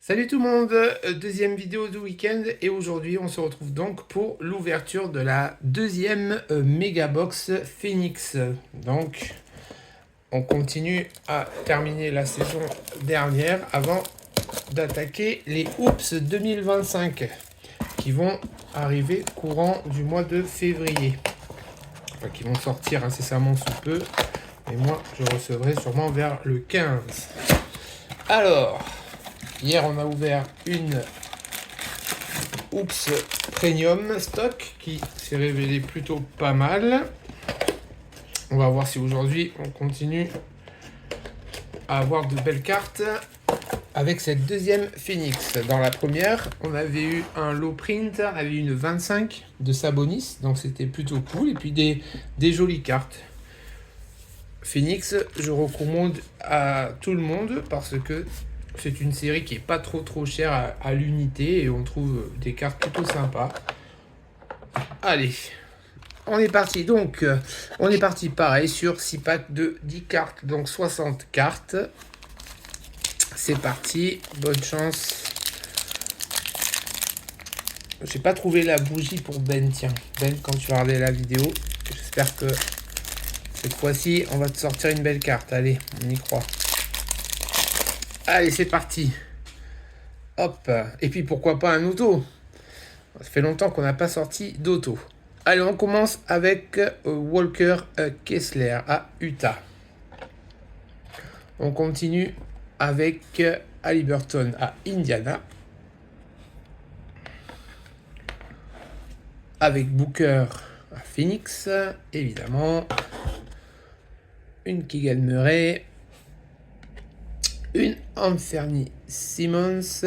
Salut tout le monde, deuxième vidéo du week-end et aujourd'hui on se retrouve donc pour l'ouverture de la deuxième Megabox Phoenix. Donc on continue à terminer la saison dernière avant d'attaquer les Oops 2025 qui vont arriver courant du mois de février. Enfin qui vont sortir incessamment sous peu, et moi je recevrai sûrement vers le 15. Alors... hier, on a ouvert une Oops Premium Stock qui s'est révélée plutôt pas mal. On va voir si aujourd'hui on continue à avoir de belles cartes avec cette deuxième Phoenix. Dans la première, on avait eu un low print avec une 25 de Sabonis, donc c'était plutôt cool. Et puis des jolies cartes. Phoenix, je recommande à tout le monde parce que c'est une série qui est pas trop chère à l'unité et on trouve des cartes plutôt sympas. Allez, on est parti. Donc, on est parti pareil sur 6 packs de 10 cartes, donc 60 cartes. C'est parti, bonne chance. J'ai pas trouvé la bougie pour Ben, tiens. Ben, quand tu vas regarder la vidéo, j'espère que cette fois-ci, on va te sortir une belle carte. Allez, on y croit. Allez, c'est parti. Hop. Et puis, pourquoi pas un auto? Ça fait longtemps qu'on n'a pas sorti d'auto. Allez, on commence avec Walker Kessler à Utah. On continue avec Haliburton à Indiana. Avec Booker à Phoenix, évidemment. Une Keegan Murray. Une Anthony Simmons.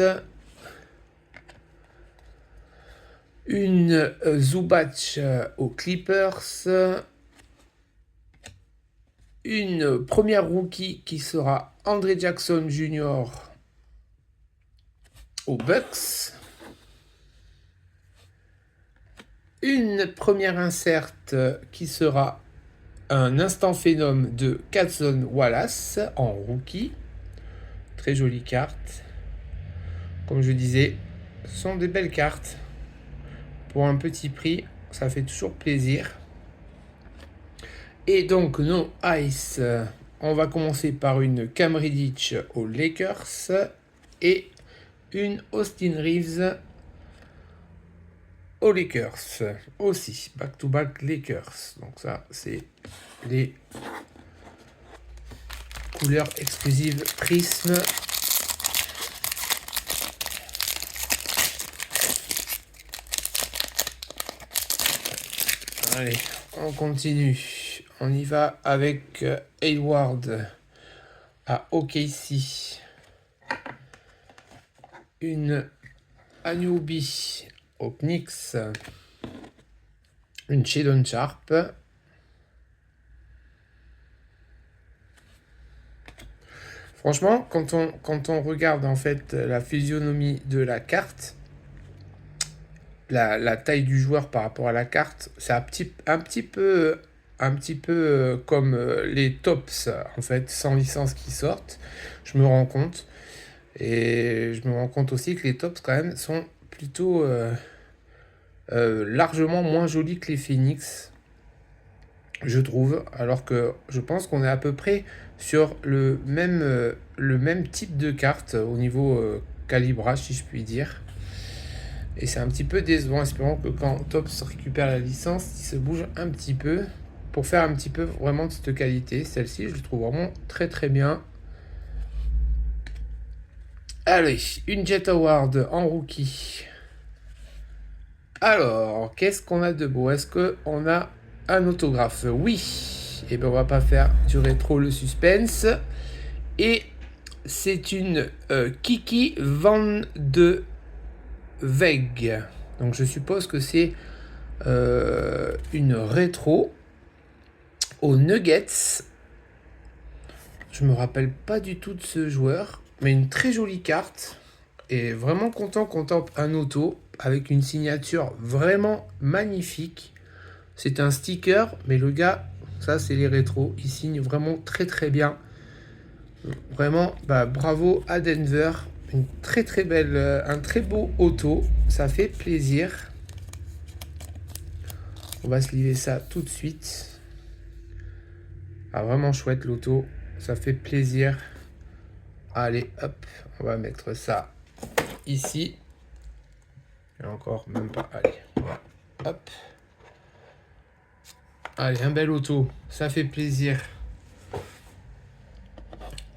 Une Zubac aux Clippers. Une première rookie qui sera André Jackson Jr. aux Bucks. Une première insert qui sera un instant phénom de Cason Wallace en rookie. Très jolie carte. Comme je disais, ce sont des belles cartes. Pour un petit prix, ça fait toujours plaisir. Et donc, nos Ice, on va commencer par une Cam Reddish aux Lakers et une Austin Reeves aux Lakers aussi. Back-to-back Lakers. Donc ça, c'est les couleurs exclusives Prism. Allez, on continue. On y va avec Hayward à OKC. Une Anunoby aux Knicks. Une Shadon Sharp. Franchement, quand on regarde en fait la physionomie de la carte, la taille du joueur par rapport à la carte, c'est un petit peu comme les tops en fait sans licence qui sortent. Je me rends compte. Et je me rends compte aussi que les tops quand même sont plutôt largement moins jolis que les Phoenix, je trouve. Alors que je pense qu'on est à peu près sur le même type de carte au niveau calibrage, si je puis dire. Et c'est un petit peu décevant. Espérons que quand Tops récupère la licence, il se bouge un petit peu pour faire un petit peu vraiment de cette qualité. Celle-ci, je le trouve vraiment très bien. Allez, une Jet Award en rookie. Alors, qu'est-ce qu'on a de beau? Est-ce qu'on a un autographe? Oui. Et bien, on va pas faire durer trop le suspense. Et c'est une Kiki Van de Weg. Donc, je suppose que c'est une rétro aux Nuggets. Je me rappelle pas du tout de ce joueur, mais une très jolie carte. Et vraiment content qu'on tape un auto avec une signature vraiment magnifique. C'est un sticker, mais le gars, ça c'est les rétros, il signe vraiment très bien. Vraiment, bravo à Denver. Une très très belle, un très beau auto. Ça fait plaisir. On va se livrer ça tout de suite. Ah, vraiment chouette l'auto. Ça fait plaisir. Allez, hop, on va mettre ça ici. Et encore, même pas. Allez, voilà. Hop. Allez, un bel auto. Ça fait plaisir.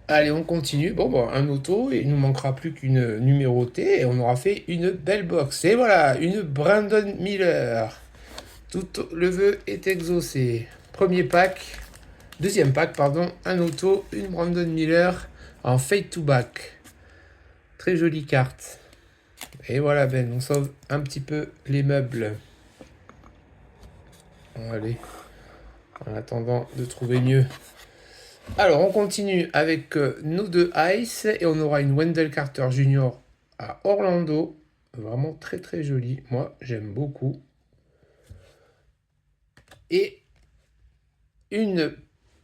Allez, on continue. Bon, un auto. Il nous manquera plus qu'une numérotée. Et on aura fait une belle box. Et voilà, une Brandon Miller. Tout le vœu est exaucé. Premier pack. Deuxième pack, pardon. Un auto, une Brandon Miller en fade to back. Très jolie carte. Et voilà, Ben, on sauve un petit peu les meubles. Bon, allez. En attendant de trouver mieux. Alors, on continue avec nos deux Ice. Et on aura une Wendell Carter Jr. à Orlando. Vraiment très très jolie. Moi, j'aime beaucoup. Et une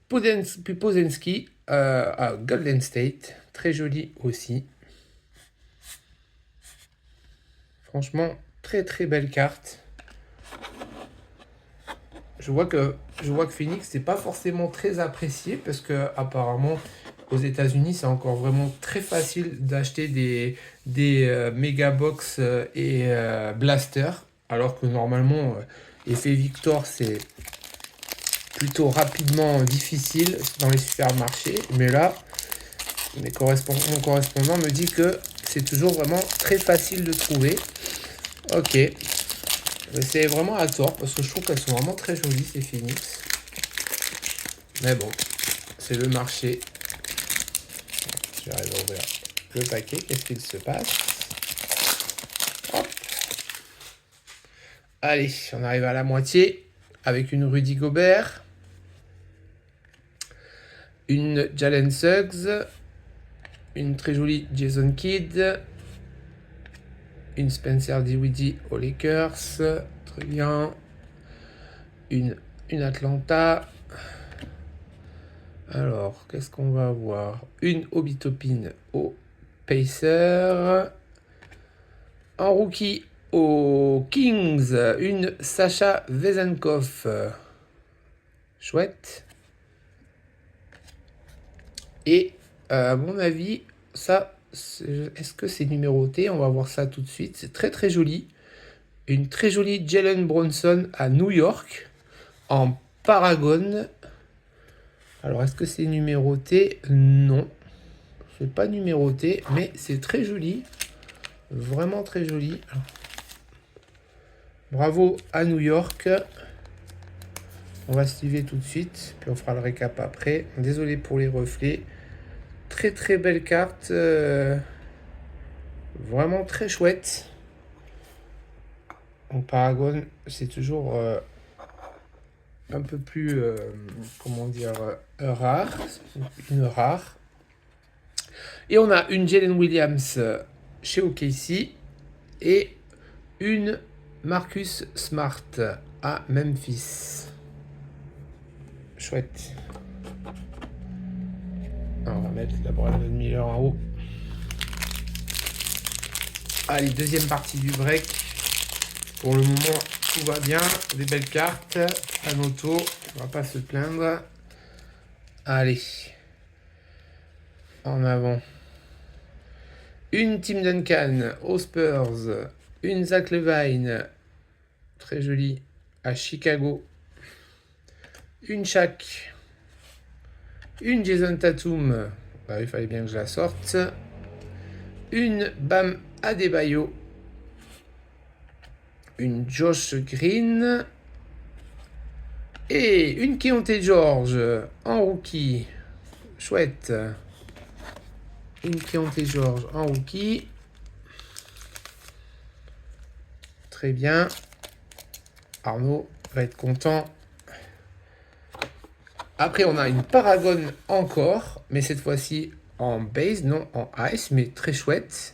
Pozenski à Golden State. Très jolie aussi. Franchement, très très belle carte. Je vois que Phoenix n'est pas forcément très apprécié parce que apparemment aux États-Unis c'est encore vraiment très facile d'acheter des méga box et blaster, alors que normalement effet Victor c'est plutôt rapidement difficile dans les supermarchés. Mais là, mon correspondant me dit que c'est toujours vraiment très facile de trouver. Ok. C'est vraiment à tort parce que je trouve qu'elles sont vraiment très jolies ces Phoenix. Mais bon, c'est le marché. J'arrive à ouvrir le paquet. Qu'est-ce qu'il se passe? Hop. Allez, on arrive à la moitié avec une Rudy Gobert, une Jalen Suggs, une très jolie Jason Kidd, une Spencer Dinwiddie aux Lakers, très bien, une Atlanta. Alors, qu'est-ce qu'on va avoir? Une Obi-Toppin aux Pacers, en rookie aux Kings, une Sacha Vezenkov, chouette. Et à mon avis, ça, est-ce que c'est numéroté? On va voir ça tout de suite. C'est très très joli. Une très jolie Jalen Brunson à New York en Paragon. Alors, est-ce que c'est numéroté? Non, c'est pas numéroté, mais c'est très joli. Vraiment très joli. Bravo à New York. On va se liver tout de suite, puis on fera le récap après. Désolé pour les reflets. Très très belle carte. Vraiment très chouette. En Paragon, c'est toujours un peu plus, comment dire, rare. Une rare. Et on a une Jalen Williams chez OKC et une Marcus Smart à Memphis. Chouette. Alors, on va mettre la Brandon Miller en haut. Allez, deuxième partie du break. Pour le moment, tout va bien. Des belles cartes. Un auto. On va pas se plaindre. Allez. En avant. Une Tim Duncan aux Spurs. Une Zach Levine. Très jolie. À Chicago. Une Shaq. Une Jason Tatum. Bah, il fallait bien que je la sorte. Une Bam Adebayo. Une Josh Green. Et une Keontae George en rookie. Chouette. Une Keontae George en rookie. Très bien. Arnaud va être content. Après, on a une Paragon encore, mais cette fois-ci en base, non en ice, mais très chouette.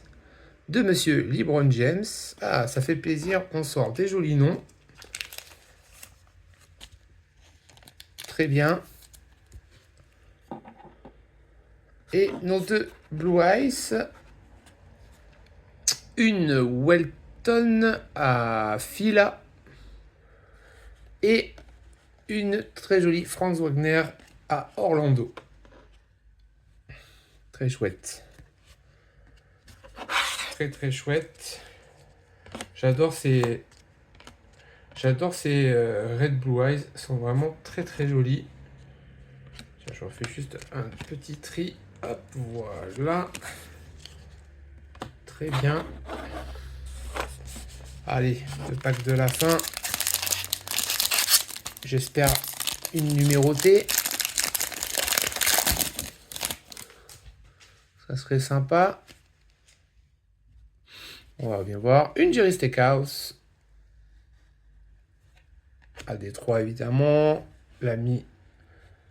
De Monsieur LeBron James. Ah, ça fait plaisir, on sort des jolis noms. Très bien. Et nos deux Blue Ice. une Welton à Fila et une très jolie Franz Wagner à Orlando. Très chouette. Très très chouette. J'adore ces Red Blue Eyes, ils sont vraiment très très jolis. Tiens, je refais juste un petit tri. Hop, voilà. Très bien. Allez, le pack de la fin. J'espère une numérotée. Ça serait sympa. On va bien voir. Une Jerry Steakhouse. À Détroit, évidemment. L'ami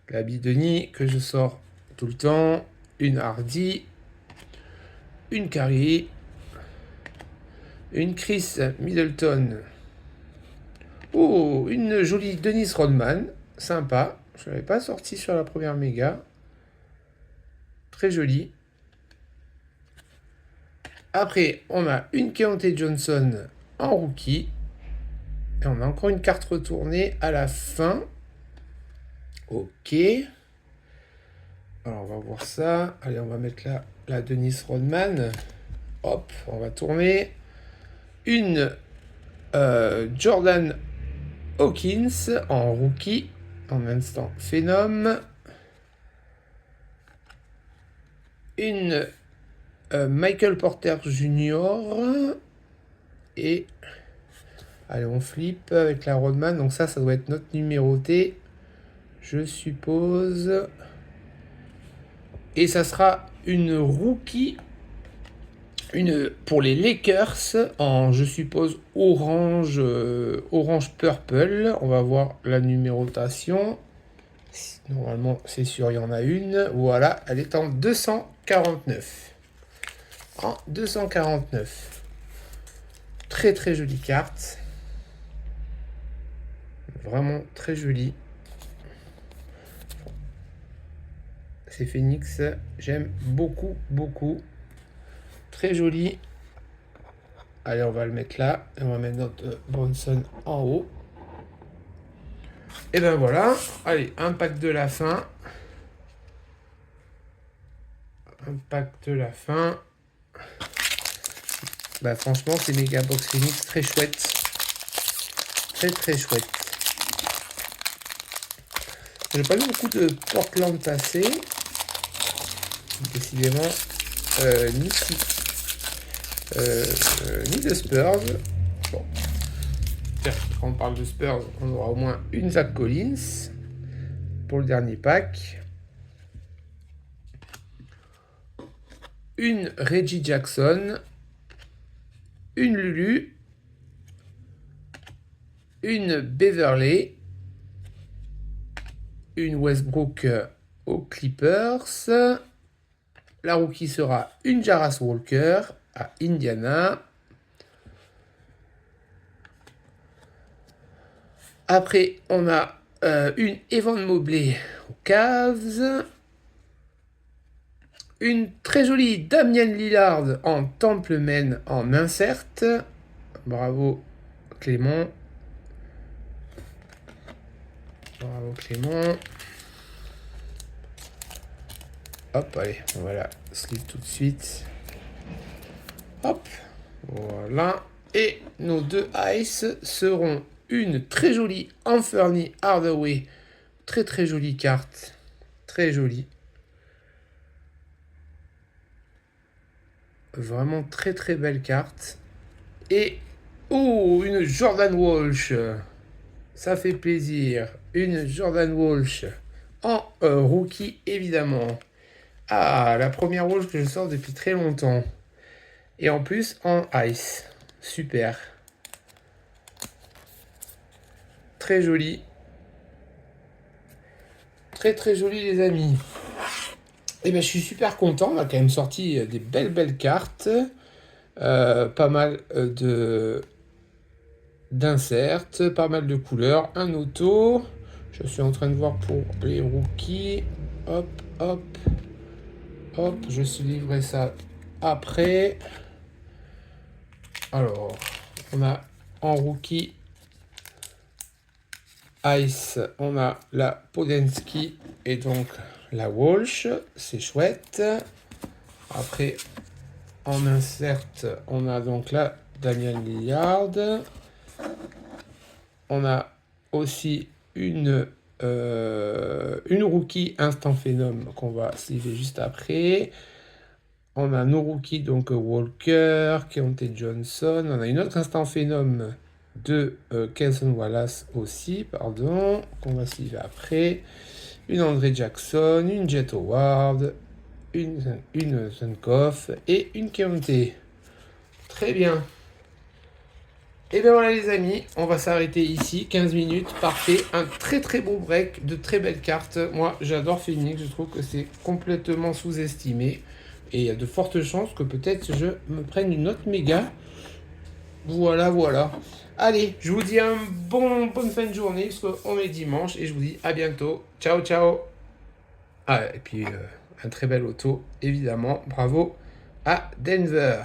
Denis, que je sors tout le temps. Une Hardy. Une Carrie. Une Chris Middleton. Oh, une jolie Dennis Rodman. Sympa. Je ne l'avais pas sorti sur la première méga. Très jolie. Après, on a une Keontae Johnson en rookie. Et on a encore une carte retournée à la fin. Ok. Alors, on va voir ça. Allez, on va mettre la Dennis Rodman. Hop, on va tourner. Une Jordan Hawkins en rookie. En instant Phenom. Une Michael Porter Jr. Et allez, on flippe avec la Rodman. Donc ça doit être notre numéroté, je suppose. Et ça sera une rookie. Une pour les Lakers en, je suppose, orange purple. On va voir la numérotation. Normalement, c'est sûr, il y en a une. Voilà, elle est en 249. En 249. Très très jolie carte. Vraiment très jolie. C'est Phoenix. J'aime beaucoup, beaucoup. Très joli. Allez, on va le mettre là. Et on va mettre notre Bronson en haut. Et ben voilà. Allez, un pack de la fin. Un pack de la fin. Bah franchement, c'est Mega Box Phoenix. Très chouette. Très très chouette. J'ai pas eu beaucoup de Portland passé. Décidément, ni de Spurs. Bon. Quand on parle de Spurs, on aura au moins une Zach Collins pour le dernier pack. Une Reggie Jackson. Une Lulu. Une Beverley. Une Westbrook aux Clippers. La rookie sera une Jarras Walker à Indiana. Après, on a une Evan Mobley aux Cavs. Une très jolie Damian Lillard en Templeman en insert. Bravo Clément. Bravo Clément. Hop, allez, on va la slip tout de suite. Hop, voilà. Et nos deux ice seront une très jolie Anthony Hardaway. Très très jolie carte. Très jolie. Vraiment très très belle carte. Et oh, une Jordan Walsh. Ça fait plaisir. Une Jordan Walsh en rookie évidemment. Ah, la première Walsh que je sors depuis très longtemps. Et en plus en ice. Super. Très joli. Très très joli les amis. Et ben je suis super content. On a quand même sorti des belles cartes. Pas mal d'inserts. Pas mal de couleurs. Un auto. Je suis en train de voir pour les rookies. Hop, hop. Hop, je suis livré ça après. Alors, on a en rookie Ice, on a la Podensky et donc la Walsh, c'est chouette. Après, en insert, on a donc la Daniel Lillard. On a aussi une rookie Instant Phenom qu'on va sliver juste après. On a nos rookies, donc Walker, Keontae Johnson. On a une autre Instant Phenom de Kelson Wallace aussi, pardon, qu'on va sliver après. Une André Jackson, une Jet Howard, une Sunkoff et une Keontae. Très bien. Et bien voilà les amis, on va s'arrêter ici, 15 minutes, parfait, un très très beau break, de très belles cartes. Moi j'adore Phoenix, je trouve que c'est complètement sous-estimé. Et il y a de fortes chances que peut-être je me prenne une autre méga. Voilà, voilà. Allez, je vous dis bonne fin de journée, parce qu'on est dimanche, et je vous dis à bientôt. Ciao, ciao. Ah, et puis un très bel auto, évidemment, bravo à Denver.